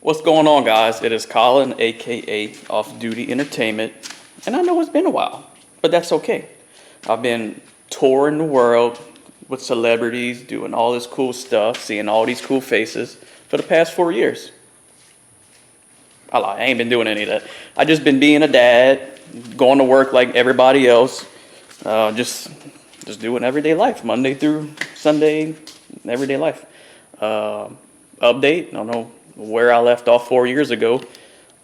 What's going on, guys? It is Colin, aka Off Duty Entertainment, and I know it's been a while, but that's okay. I've been touring the world with celebrities, doing all this cool stuff, seeing all these cool faces for the past 4 years. I lie, I ain't been doing any of that. I just been being a dad, going to work like everybody else, just doing everyday life, Monday through Sunday, everyday life. Update, I don't know where I left off 4 years ago,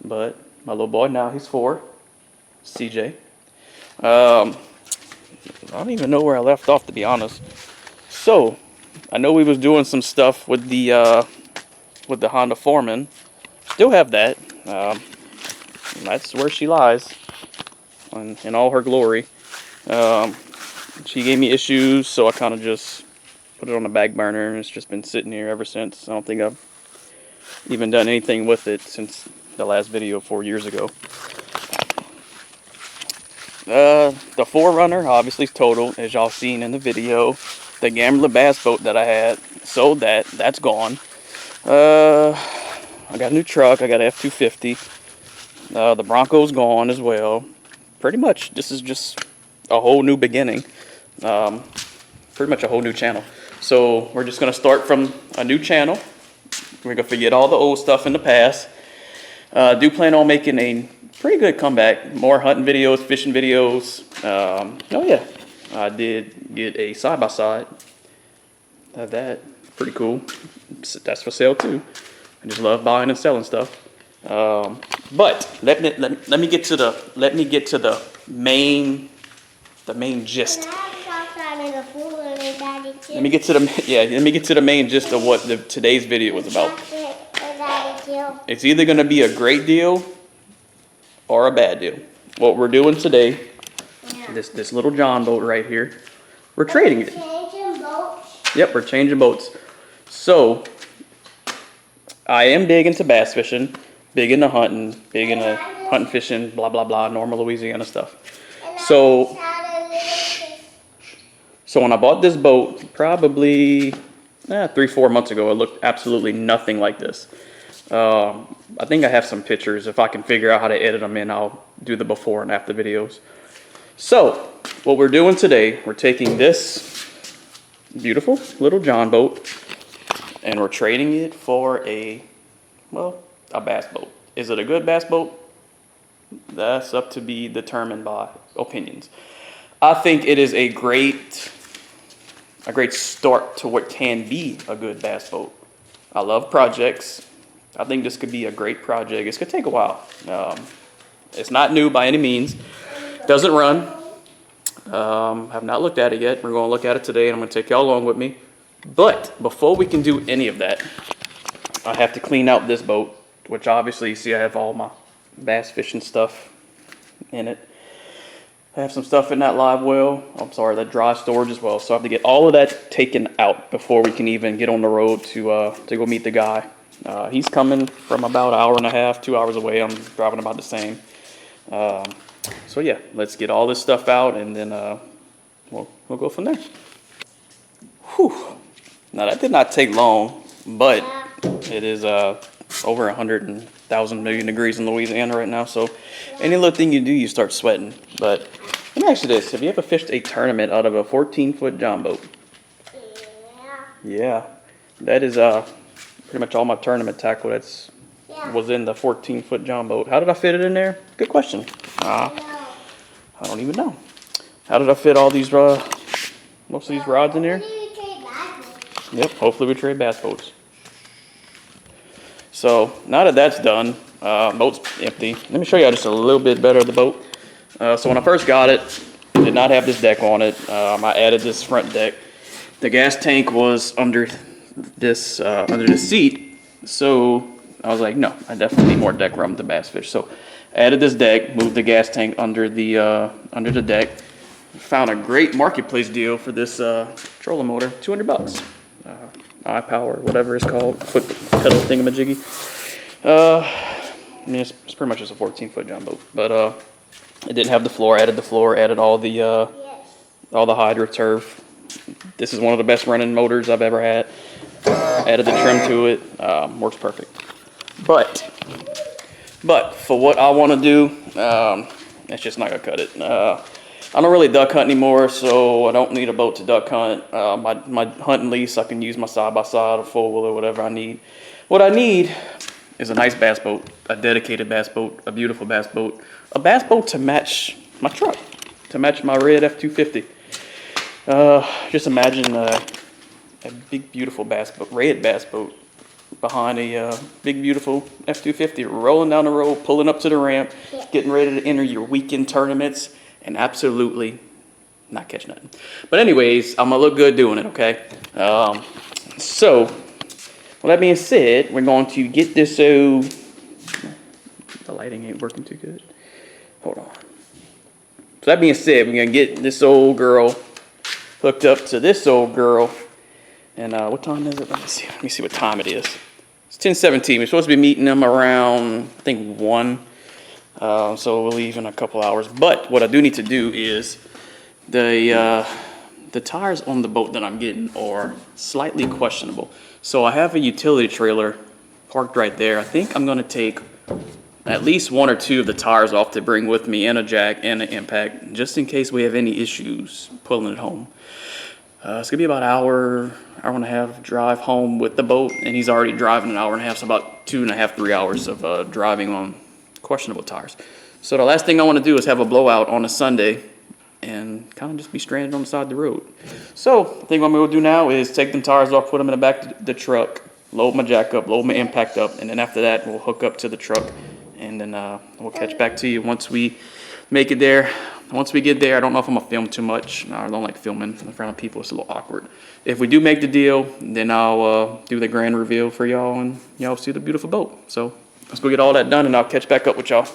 but my little boy now, he's 4, CJ. I don't even know where I left off, to be honest. So, I know we was doing some stuff with the Honda Foreman. Still have that. That's where she lies, in all her glory. She gave me issues, so I kind of just put it on the back burner, and it's just been sitting here ever since. I don't think I've even done anything with it since the last video 4 years ago. The Forerunner obviously is totaled, as y'all seen in the video. The Gambler bass boat that I had, sold that. That's gone. I got a new truck. I got an F-250. The Bronco's gone as well. Pretty much, this is just a whole new beginning. Pretty much a whole new channel. So we're just gonna start from a new channel. We're gonna forget all the old stuff in the past. Do plan on making a pretty good comeback. More hunting videos, fishing videos. Oh yeah, I did get a side-by-side. Have that, pretty cool. That's for sale too. I just love buying and selling stuff. But let me get to the main gist. Let me get to the main gist of what today's video was about. It's either going to be a great deal or a bad deal. What we're doing today, this little John boat right here, we're trading it. Yep, we're changing boats. So, I am big into bass fishing, big into hunting, big into hunting, fishing, blah, blah, blah, normal Louisiana stuff. So when I bought this boat, probably 3-4 months ago, it looked absolutely nothing like this. I think I have some pictures. If I can figure out how to edit them in, I'll do the before and after videos. So, what we're doing today, we're taking this beautiful little John boat, and we're trading it for a bass boat. Is it a good bass boat? That's up to be determined by opinions. I think it is a great start to what can be a good bass boat. I love projects. I think this could be a great project. It's gonna take a while. It's not new by any means. Doesn't run. Have not looked at it yet. We're gonna look at it today, and I'm gonna take y'all along with me. But before we can do any of that, I have to clean out this boat, which obviously you see I have all my bass fishing stuff in it. I have some stuff in that live well. I'm sorry, that dry storage as well. So I have to get all of that taken out before we can even get on the road to go meet the guy. He's coming from about an hour and a half, 2 hours away. I'm driving about the same. So yeah, let's get all this stuff out, and then we'll go from there. Whew. Now that did not take long, but it is over 100,000 million degrees in Louisiana right now. So any little thing you do, you start sweating. But let me ask you this: have you ever fished a tournament out of a 14-foot John boat? Yeah, that is pretty much all my tournament tackle was in the 14-foot John boat. How did I fit it in there? Good question. I don't even know. How did I fit all these most of these rods in there? Yep, hopefully we trade bass boats. So now that that's done, boat's empty. Let me show you just a little bit better of the boat. So when I first got it, did not have this deck on it. I added this front deck. The gas tank was under this under the seat, so I was like, no, I definitely need more deck room to bass fish. So added this deck, moved the gas tank under the deck. Found a great marketplace deal for this trolling motor, $200. iPower, whatever it's called, foot pedal thingamajiggy. I mean, it's pretty much just a 14-foot John boat, but it didn't have the floor. Added the floor, added all the hydro turf. This is one of the best running motors I've ever had. Added the trim to it. Works perfect. But for what I want to do, it's just not gonna cut it. I don't really duck hunt anymore, so I don't need a boat to duck hunt. My hunting lease, I can use my side-by-side or four-wheeler, whatever I need. What I need is a nice bass boat, a dedicated bass boat, a beautiful bass boat, a bass boat to match my truck, to match my red F-250. Just imagine a big, beautiful bass boat, red bass boat, behind a big, beautiful F-250, rolling down the road, pulling up to the ramp, getting ready to enter your weekend tournaments, and absolutely not catch nothing. But anyways, I'm gonna look good doing it, okay? So, with that being said, we're going to get this, the lighting ain't working too good. Hold on. So that being said, we're gonna get this old girl hooked up to this old girl. And what time is it? Let me see what time it is. It's 10:17. We're supposed to be meeting them around, I think, 1. So we'll leave in a couple hours. But what I do need to do is the tires on the boat that I'm getting are slightly questionable. So I have a utility trailer parked right there. I think I'm going to take at least 1 or 2 of the tires off to bring with me, and a jack and an impact, just in case we have any issues pulling it home. It's gonna be about an hour and a half drive home with the boat, and he's already driving an hour and a half, so about 2.5, 3 hours of driving on questionable tires. So the last thing I want to do is have a blowout on a Sunday and kind of just be stranded on the side of the road. So the thing I'm gonna do now is take them tires off, put them in the back of the truck, load my jack up, load my impact up, and then after that we'll hook up to the truck, and then we'll catch back to you once we make it there. Once we get there, I don't know if I'm gonna film too much. I don't like filming in front of people. It's a little awkward. If we do make the deal, then I'll do the grand reveal for y'all, and y'all see the beautiful boat. So let's go get all that done, and I'll catch back up with y'all.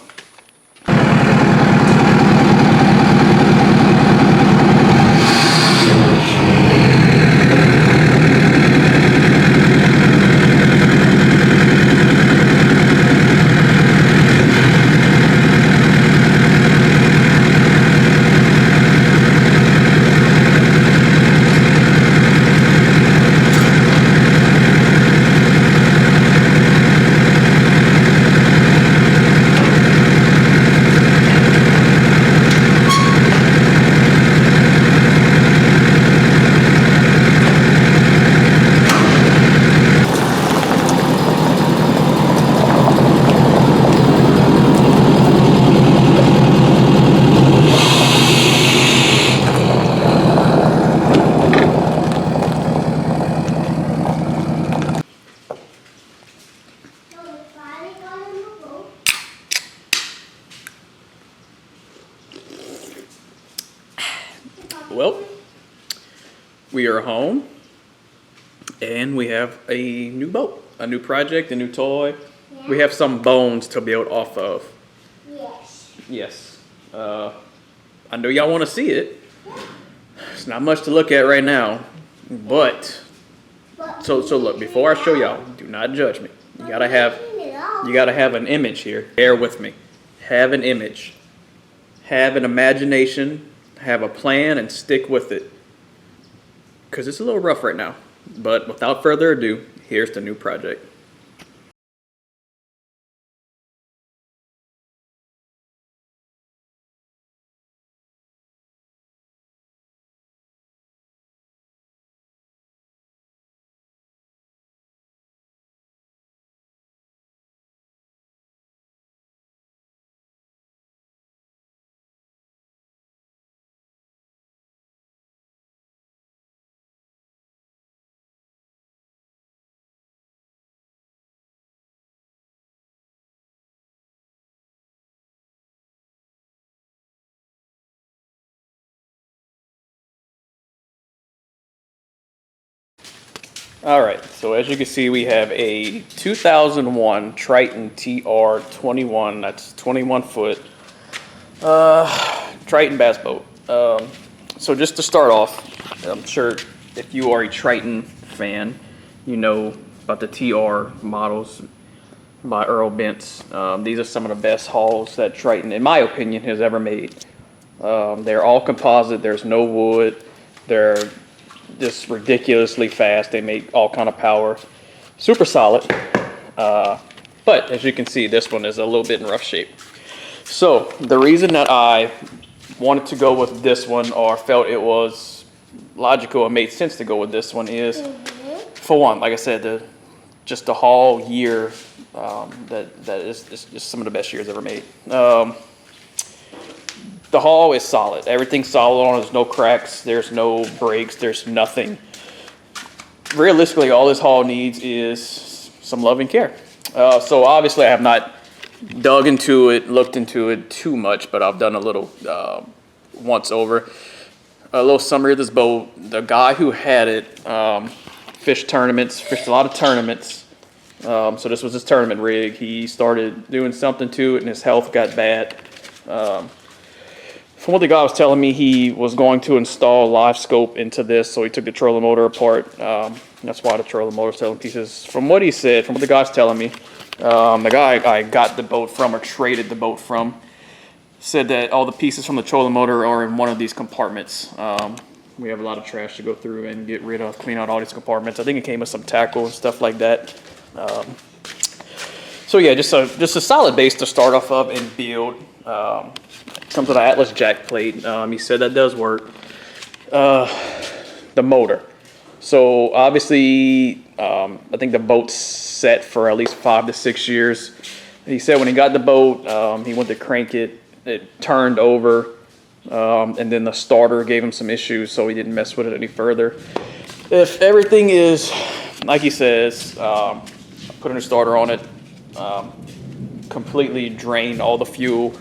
Well, we are home, and we have a new boat, a new project, a new toy. Yeah. We have some bones to build off of. Yes. Yes. I know y'all want to see it. It's not much to look at right now, but so look, before I show y'all, do not judge me. You gotta have an image here. Bear with me. Have an image. Have an imagination. Have a plan and stick with it. Because it's a little rough right now. But without further ado, here's the new project. All right, so as you can see, we have a 2001 Triton TR21. That's 21 foot Triton bass boat. So just to start off, I'm sure if you are a Triton fan, you know about the TR models by Earl Bentz. These are some of the best hulls that Triton, in my opinion, has ever made. They're all composite. There's no wood. They're just ridiculously fast. They make all kind of power. Super solid. But But as you can see, this one is a little bit in rough shape. So the reason that I wanted to go with this one, or felt it was logical and made sense to go with this one, is for one, like I said, just the whole year, that is just some of the best years ever made. The hull is solid. Everything's solid on it. There's no cracks. There's no breaks. There's nothing. Realistically, all this hull needs is some love and care. So obviously, I have not dug into it, looked into it too much, but I've done a little once over. A little summary of this boat. The guy who had it fished a lot of tournaments. So this was his tournament rig. He started doing something to it, and his health got bad. From what the guy was telling me, he was going to install live scope into this, so he took the trolling motor apart. That's why the trolling motor is still in pieces. From what he said, from what the guy's telling me, the guy I got the boat from, or traded the boat from, said that all the pieces from the trolling motor are in one of these compartments. We have a lot of trash to go through and get rid of, clean out all these compartments. I think it came with some tackle and stuff like that. So yeah, just a solid base to start off of and build. Comes with an Atlas jack plate. He said that does work. The motor. So obviously, I think the boat's set for at least 5 to 6 years. He said when he got the boat, he went to crank it. It turned over, and then the starter gave him some issues, so he didn't mess with it any further. If everything is like he says, put a new starter on it, completely drained all the fuel,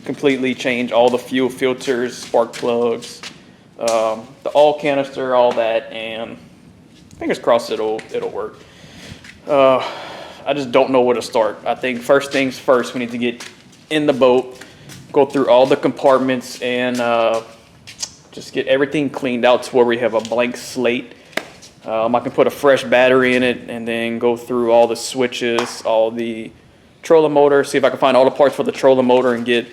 completely changed all the fuel filters, spark plugs, the oil canister, all that, and fingers crossed it'll work. I just don't know where to start. I think first things first, we need to get in the boat, go through all the compartments, and just get everything cleaned out to where we have a blank slate. I can put a fresh battery in it and then go through all the switches, all the trolling motor, see if I can find all the parts for the trolling motor and get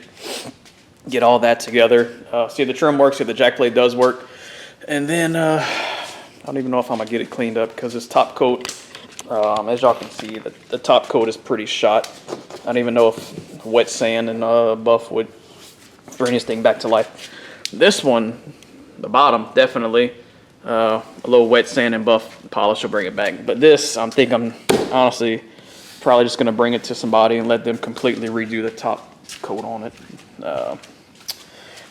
all that together. See if the trim works, see if the jack plate does work. And then I don't even know if I'm gonna get it cleaned up because this top coat, as y'all can see, the top coat is pretty shot. I don't even know if wet sand and buff would bring this thing back to life. This one, the bottom, definitely. A little wet sand and buff polish will bring it back. But this, I'm honestly probably just going to bring it to somebody and let them completely redo the top coat on it.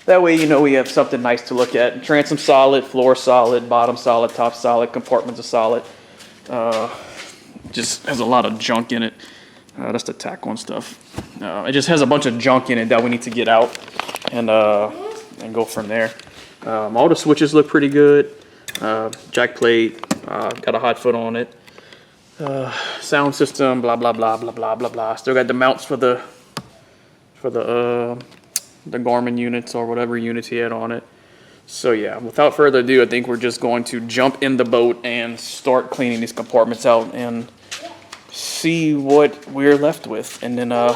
That way, you know, we have something nice to look at. Transom solid, floor solid, bottom solid, top solid, compartments are solid. Just has a lot of junk in it. That's the tack on stuff. It just has a bunch of junk in it that we need to get out and go from there. All the switches look pretty good. Jack plate, got a hot foot on it. Sound system, blah blah blah blah blah blah blah. Still got the mounts for the Garmin units or whatever units he had on it. So yeah, without further ado, I think we're just going to jump in the boat and start cleaning these compartments out and see what we're left with. And then I'll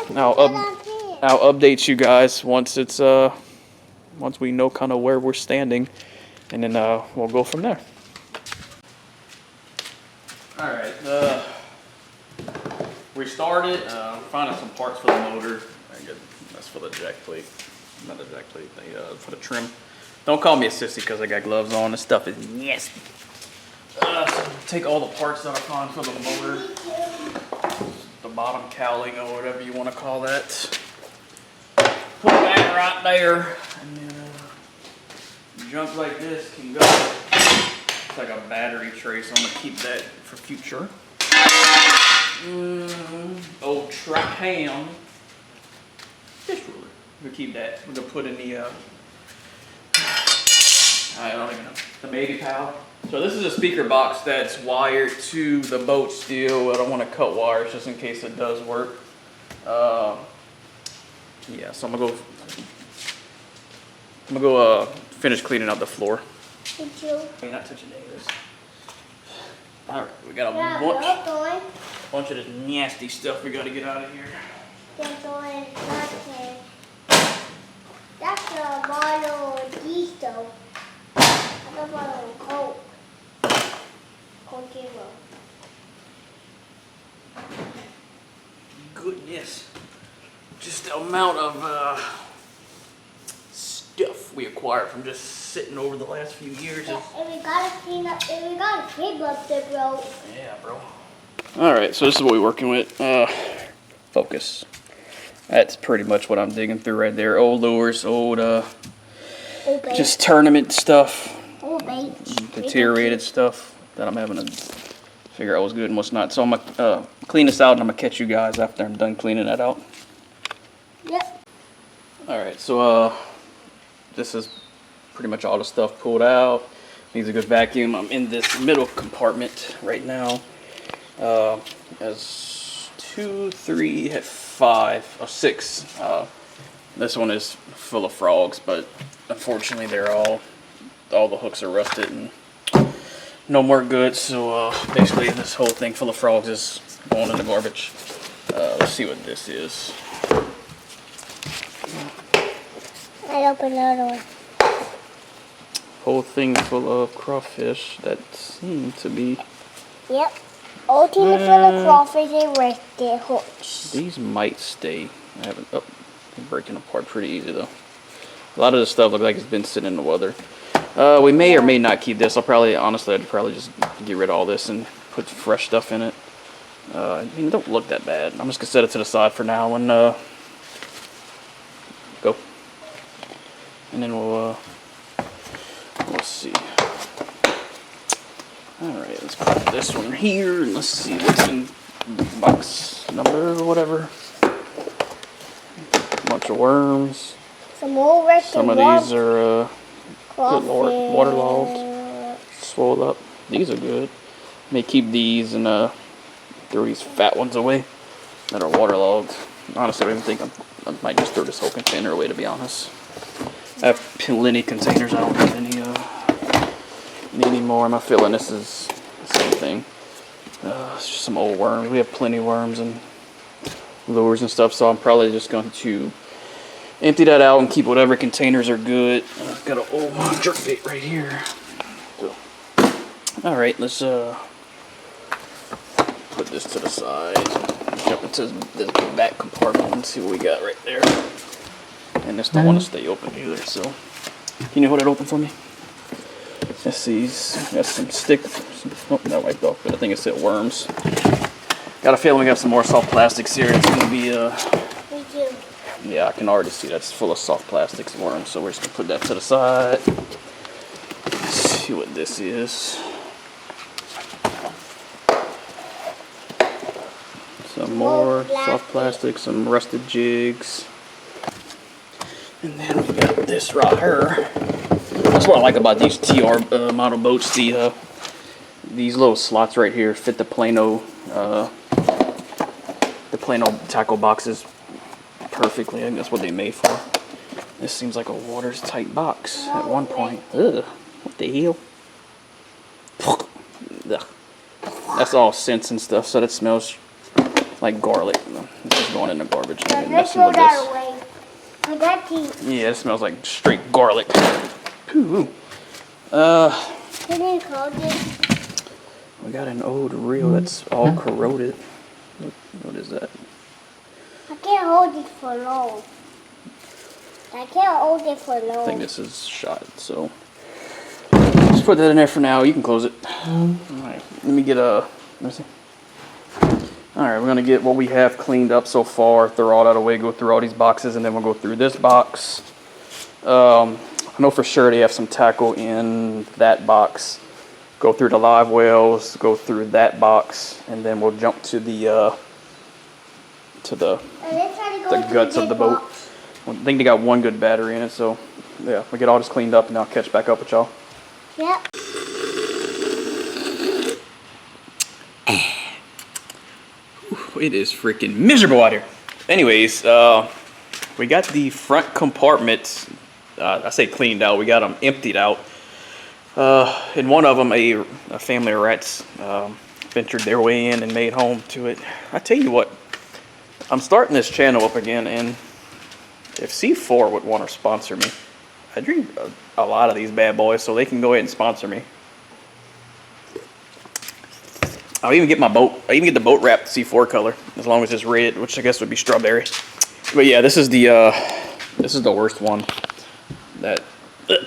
update you guys once we know kind of where we're standing. And then we'll go from there. All right, we started finding some parts for the motor. That's for the jack plate, not the jack plate, for the trim. Don't call me a sissy because I got gloves on. This stuff is nasty. So take all the parts that I find for the motor, the bottom cowling or whatever you want to call that. Put that right there, and then junk like this can go. It's like a battery tray, so I'm gonna keep that for future. Old Trap-Ham fish ruler. We'll keep that. We're gonna put in the I don't even know, the baby pal. So this is a speaker box that's wired to the boat still. I don't want to cut wires just in case it does work. Yeah, so I'm gonna go finish cleaning out the floor. You're not touching any of this. All right, we got a bunch of this nasty stuff we got to get out of here. That's a bottle of diesel. That's a bottle of Coke. Coke Zero. goodness. Just the amount of stuff we acquired from just sitting over the last few years. Yeah, and we gotta clean up, and we gotta clean up the bro. Yeah, bro. Alright, so this is what we're working with. Focus. That's pretty much what I'm digging through right there. Old lures, old, just tournament stuff. Old baits. Deteriorated stuff that I'm having to figure out what's good and what's not. So I'm gonna clean this out and I'm gonna catch you guys after I'm done cleaning that out. Yep. Alright, so this is pretty much all the stuff pulled out. Needs a good vacuum. I'm in this middle compartment right now. Has 2, 3, 5, or 6. This one is full of frogs, but unfortunately they're all the hooks are rusted and no more good. So basically this whole thing full of frogs is going in the garbage. Let's see what this is. I open another one. Whole thing full of crawfish that seem to be. Yep. Old tin full of crawfish and rusted hooks. These might stay. I haven't. Oh, they're breaking apart pretty easy though. A lot of this stuff looks like it's been sitting in the weather. We may or may not keep this. I'd probably just get rid of all this and put fresh stuff in it. I mean, it don't look that bad. I'm just gonna set it to the side for now and go. And then we'll see. Alright, let's put this one here and let's see what's in box number or whatever. Bunch of worms. Some more rusted Some of these are good lord, waterlogged, swole up. These are good. May keep these and throw these fat ones away that are waterlogged. Honestly, I don't even think I might just throw this whole container away, to be honest. I have plenty containers. I don't need any more. I'm not feeling this is the same thing. It's just some old worms. We have plenty of worms and lures and stuff, so I'm probably just going to empty that out and keep whatever containers are good. I've got an old jerk bait right here. So, all right, let's put this to the side. Jump into this back compartment and see what we got right there. And this don't want to stay open either, so can you hold it open for me? Let's see, got some stick, oh, that wiped off, but I think it said worms. Got a feeling we got some more soft plastics here. It's gonna be Me too. yeah, I can already see that's full of soft plastics and worms, so we're just gonna put that to the side. Let's see what this is. Some more soft plastic, some rusted jigs. And then we got this right here. That's what I like about these TR model boats. These little slots right here fit the Plano tackle boxes perfectly. I think that's what they made for. This seems like a watertight box at one point. Ugh, what the hell? Ugh. That's all scents and stuff, so that smells like garlic. This is going in the garbage. Let's throw that away. Yeah, it smells like straight garlic. Ooh. Can you call this? We got an old reel that's all corroded. What is that? I can't hold it for long. I can't hold it for long. I think this is shot, so just put that in there for now. You can close it. Alright, let me see. Alright, we're gonna get what we have cleaned up so far, throw all that away, go through all these boxes, and then we'll go through this box. I know for sure they have some tackle in that box. Go through the live wells, go through that box, and then we'll jump to the guts of the boat. I think they got one good battery in it, so yeah, we get all this cleaned up and I'll catch back up with y'all. Yep. It is freaking miserable out here. Anyways, we got the front compartments, I say cleaned out, we got them emptied out. In one of them, a family of rats ventured their way in and made home to it. I tell you what, I'm starting this channel up again, and if C4 would want to sponsor me, I drink a lot of these bad boys, so they can go ahead and sponsor me. I'll even get my boat. I even get the boat wrapped C4 color, as long as it's red, which I guess would be strawberry. But yeah, this is the worst one that the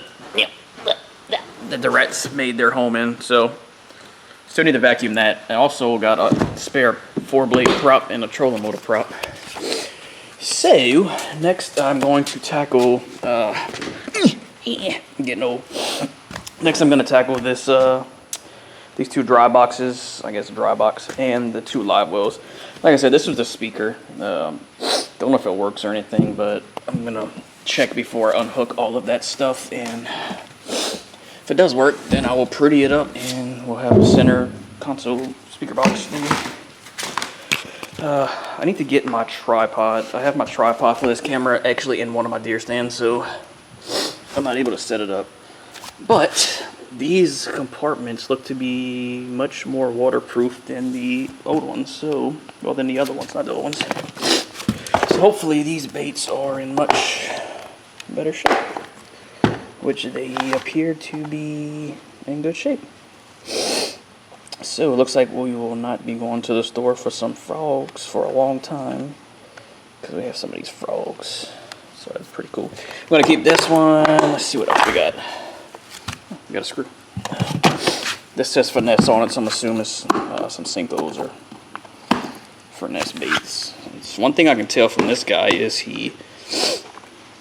rats made their home in. So still need to vacuum that. I also got a spare 4-blade prop and a trolling motor prop. So next I'm going to tackle. Getting old. Next I'm going to tackle this. These 2 dry boxes, I guess a dry box, and the 2 live wells. Like I said, this was the speaker. Don't know if it works or anything, but I'm gonna check before I unhook all of that stuff. And if it does work, then I will pretty it up, and we'll have a center console speaker box. I need to get my tripod. I have my tripod for this camera actually in one of my deer stands, so I'm not able to set it up. But these compartments look to be much more waterproof than the old ones, well, than the other ones, not the old ones. So hopefully these baits are in much better shape, which they appear to be in good shape. So it looks like we will not be going to the store for some frogs for a long time, because we have some of these frogs. So that's pretty cool. I'm going to keep this one. Let's see what else we got. We got a screw. This says finesse on it, so I'm assuming it's some Cinco's or finesse baits. It's one thing I can tell from this guy is he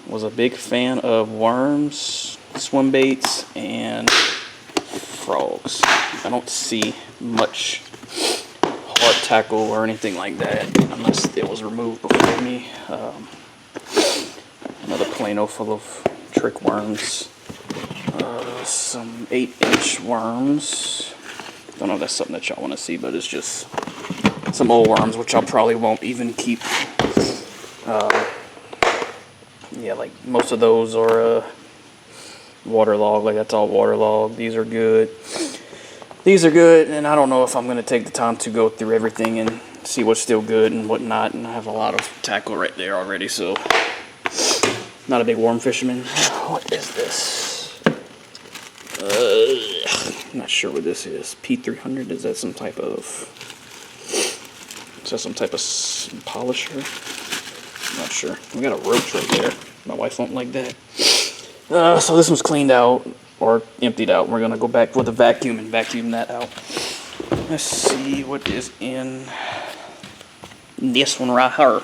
was a big fan of worms, swim baits, and frogs. I don't see much hard tackle or anything like that unless it was removed before me. Another Plano full of trick worms. Some 8-inch worms. Don't know if that's something that y'all want to see, but it's just some old worms, which I probably won't even keep. Yeah, like most of those are waterlogged. Like that's all waterlogged. These are good. These are good, and I don't know if I'm going to take the time to go through everything and see what's still good and what not. And I have a lot of tackle right there already, so not a big worm fisherman. What is this? I'm not sure what this is. P300, is that some type of... Is that some type of polisher? I'm not sure. We got a roach right there. My wife won't like that. So this one's cleaned out, or emptied out. We're going to go back with a vacuum and vacuum that out. Let's see what is in this one right here.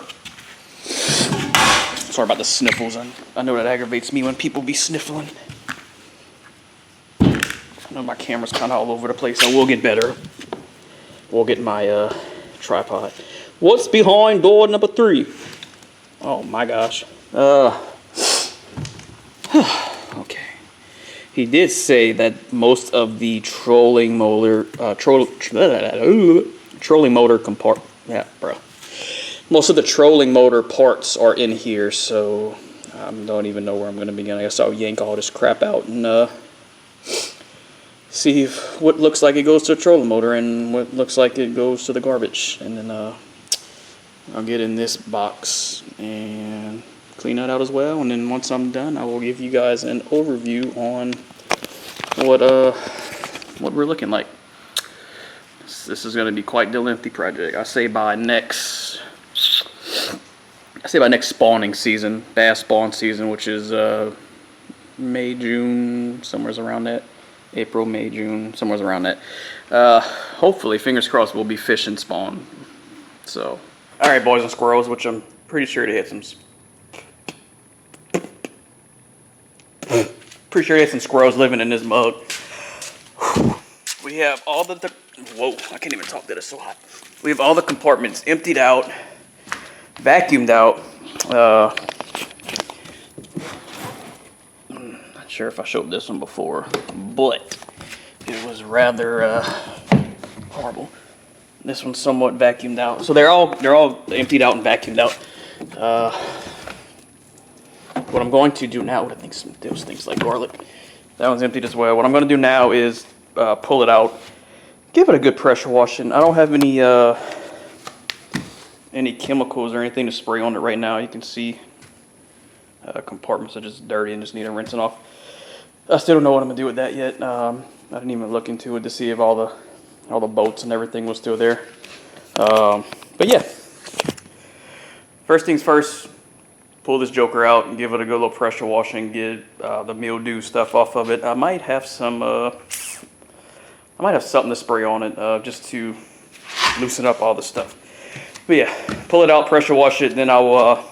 Sorry about the sniffles. I know that aggravates me when people be sniffling. I know my camera's kind of all over the place. I will get better. We'll get my tripod. What's behind door number 3? Oh my gosh. Okay. He did say that most of the trolling motor most of the trolling motor parts are in here, so I don't even know where I'm going to begin. I guess I'll yank all this crap out and see what looks like it goes to a trolling motor and what looks like it goes to the garbage. And then I'll get in this box and clean that out as well. And then once I'm done, I will give you guys an overview on what we're looking like. This is going to be quite the lengthy project. I say by next spawning season, bass spawn season, which is May, June, somewhere around that. April, May, June, somewhere around that. Hopefully, fingers crossed, we'll be fishing spawn. So, all right, boys and squirrels, which I'm pretty sure they had some. Pretty sure they had some squirrels living in this mug. We have all the whoa! I can't even talk. That is so hot. We have all the compartments emptied out, vacuumed out. Not sure if I showed this one before, but it was rather horrible. This one's somewhat vacuumed out, so they're all emptied out and vacuumed out. What I'm going to do now, I think those things like garlic. That one's emptied as well. What I'm going to do now is pull it out, give it a good pressure washing. I don't have any chemicals or anything to spray on it right now. You can see compartments are just dirty and just need a rinsing off. I still don't know what I'm going to do with that yet. I didn't even look into it to see if all the all the bolts and everything was still there. But yeah, first things first, pull this joker out and give it a good little pressure washing, get the mildew stuff off of it. I might have something to spray on it just to loosen up all the stuff. But yeah, pull it out, pressure wash it, then I'll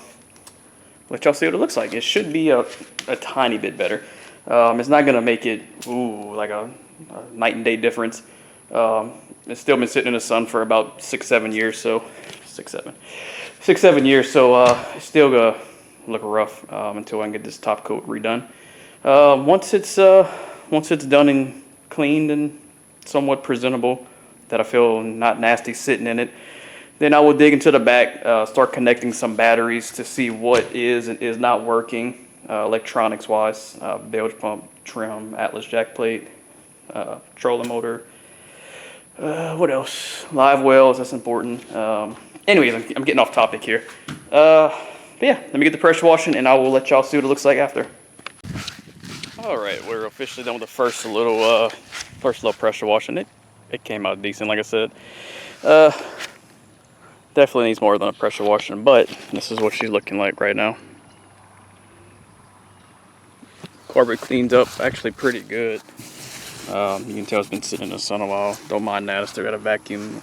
let y'all see what it looks like. It should be a tiny bit better. It's not gonna make it like a night and day difference. It's still been sitting in the sun for about 6-7 years, so 6-7 years. So it's still gonna look rough until I can get this top coat redone. Once it's done and cleaned and somewhat presentable, that I feel not nasty sitting in it, then I will dig into the back, start connecting some batteries to see what is and is not working electronics wise. Bilge pump, trim, Atlas jack plate, trolling motor. What else? Live wells, that's important. Anyways, I'm getting off topic here. But yeah, let me get the pressure washing and I will let y'all see what it looks like after. Alright, we're officially done with the first little pressure washing. It came out decent, like I said. Definitely needs more than a pressure washing, but this is what she's looking like right now. Carpet cleans up actually pretty good. You can tell it's been sitting in the sun a while. Don't mind that. I still got to vacuum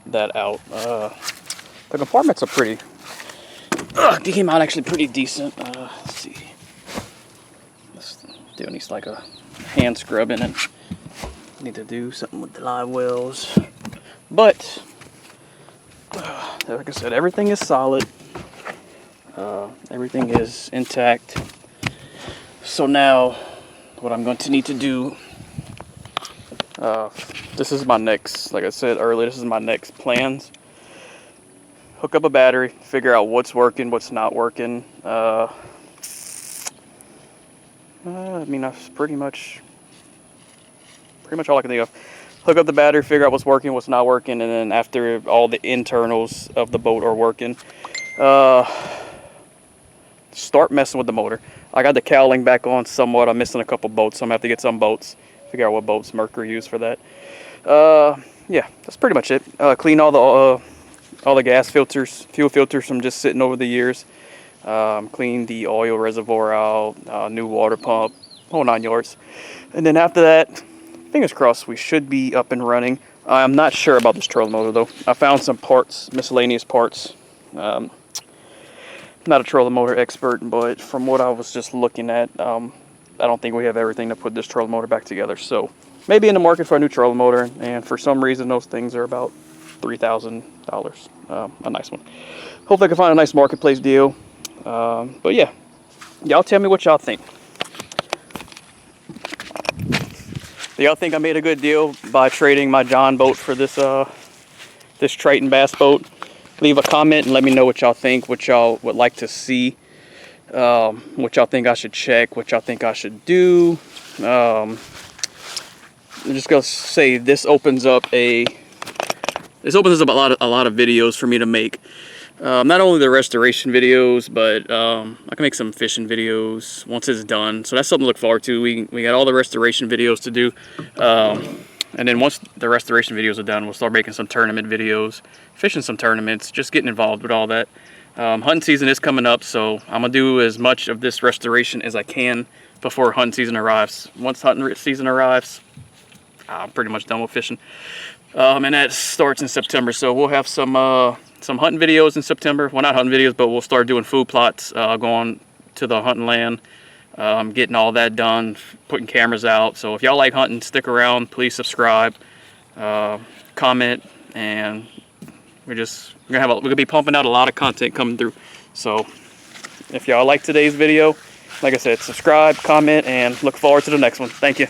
that out. The compartments are pretty. They came out actually pretty decent. Let's see. Still needs like a hand scrub in it. Need to do something with the live wells, but like I said, everything is solid. Everything is intact. So now, what I'm going to need to do. This is my next, like I said earlier, this is my next plans. Hook up a battery, figure out what's working, what's not working. I mean, that's pretty much all I can think of. Hook up the battery, figure out what's working, what's not working, and then after all the internals of the boat are working, start messing with the motor. I got the cowling back on somewhat. I'm missing a couple bolts, so I'm gonna have to get some bolts. Figure out what bolts Mercury used for that. Yeah, that's pretty much it. Clean all the gas filters, fuel filters from just sitting over the years. Clean the oil reservoir out, new water pump, whole 9 yards. And then after that, fingers crossed, we should be up and running. I'm not sure about this trolling motor though. I found some parts, miscellaneous parts. Not a trolling motor expert, but from what I was just looking at, I don't think we have everything to put this trolling motor back together. So maybe in the market for a new trolling motor, and for some reason those things are about $3,000. A nice one. Hopefully I can find a nice marketplace deal. But yeah, y'all tell me what y'all think. Do y'all think I made a good deal by trading my John boat for this this Triton bass boat? Leave a comment and let me know what y'all think, what y'all would like to see, what y'all think I should check, what y'all think I should do. I'm just gonna say this opens up a lot of videos for me to make. Not only the restoration videos, but I can make some fishing videos once it's done. So that's something to look forward to. We got all the restoration videos to do. And then once the restoration videos are done, we'll start making some tournament videos, fishing some tournaments, just getting involved with all that. Hunting season is coming up, so I'm going to do as much of this restoration as I can before hunting season arrives. Once hunting season arrives, I'm pretty much done with fishing. And that starts in September, so we'll have some hunting videos in September. Well, not hunting videos, but we'll start doing food plots, going to the hunting land, getting all that done, putting cameras out. So if y'all like hunting, stick around. Please subscribe, comment, and we're gonna be pumping out a lot of content coming through. So if y'all like today's video, like I said, subscribe, comment, and look forward to the next one. Thank you.